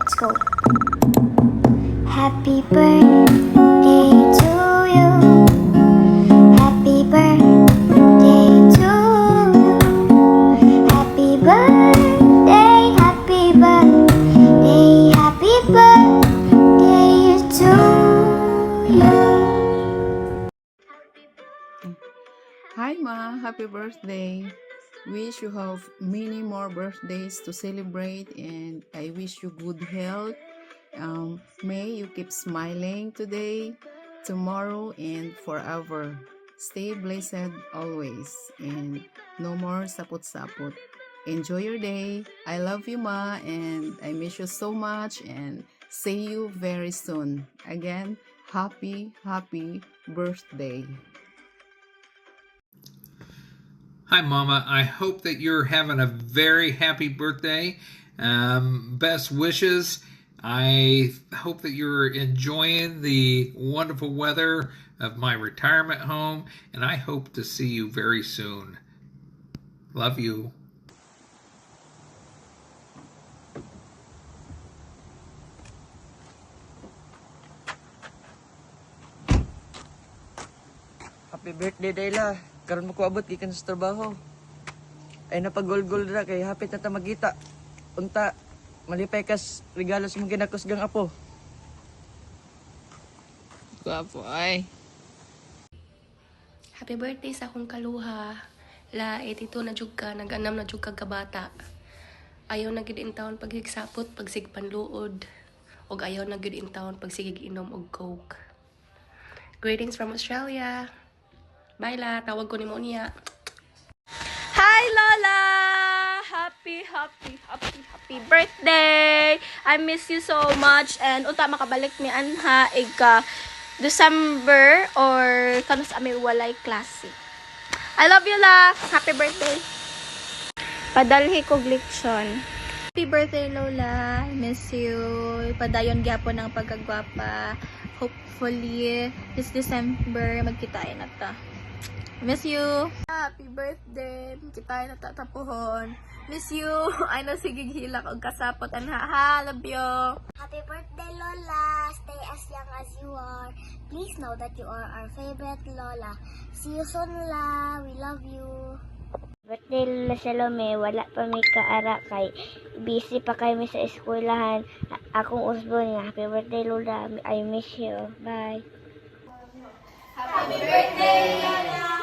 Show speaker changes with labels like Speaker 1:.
Speaker 1: Let's go. Happy birthday to you. Happy birthday to you. Happy birthday, happy birthday, happy birthday to you.
Speaker 2: Hi Ma, happy birthday. Wish you have many more birthdays to celebrate, and I wish you good health. May you keep smiling today, tomorrow, and forever. Stay blessed always, and no more sapot-sapot. Enjoy your day. I love you, Ma, and I miss you so much, and see you very soon. Again, happy birthday.
Speaker 3: Hi, Mama. I hope that you're having a very happy birthday. Best wishes. I hope that you're enjoying the wonderful weather of my retirement home, and I hope to see you very soon. Love you.
Speaker 4: Happy birthday, Dayla. Karon mo ko abot gikan sa trabaho. Ay napagolgol ra kay hapit na ta magita. Unta malipay kas regalo sa mong ginakusgang apo.
Speaker 5: Gwapo ay.
Speaker 6: Happy birthday sa akong kaluha. La, 82 na jud ka, nag-anam na jud ka kabata. Ayaw na gid in taon pagsigsapot, pagsigpanluod. Og ayaw na gid in taon pagsigig inom og coke. Greetings from Australia. Bye la, tawag ko ni mo niya.
Speaker 5: Hi Lola! Happy birthday! I miss you so much and unta makabalik mi anha ika December or kanos ami walay klase. I love you la. Happy birthday. Padalhi kog leksyon. Happy birthday Lola. I miss you. Padayon gyapon ang pagkagwapa. Hopefully this December magkitain na ta. Miss you. Happy birthday. Kita na tatapuhon. Miss you. Ay no sige hilak og kasapot anha. Love you.
Speaker 1: Happy birthday, Lola. Stay as young as you are. Please know that you are our favorite Lola. See you soon, Lola. We love you.
Speaker 7: Birthday Lola Salome, wala pa may kaara kay busy pa kami sa eskwelahan. Akong usbon nga, happy birthday Lola, I miss you. Bye.
Speaker 1: Happy birthday, Lola.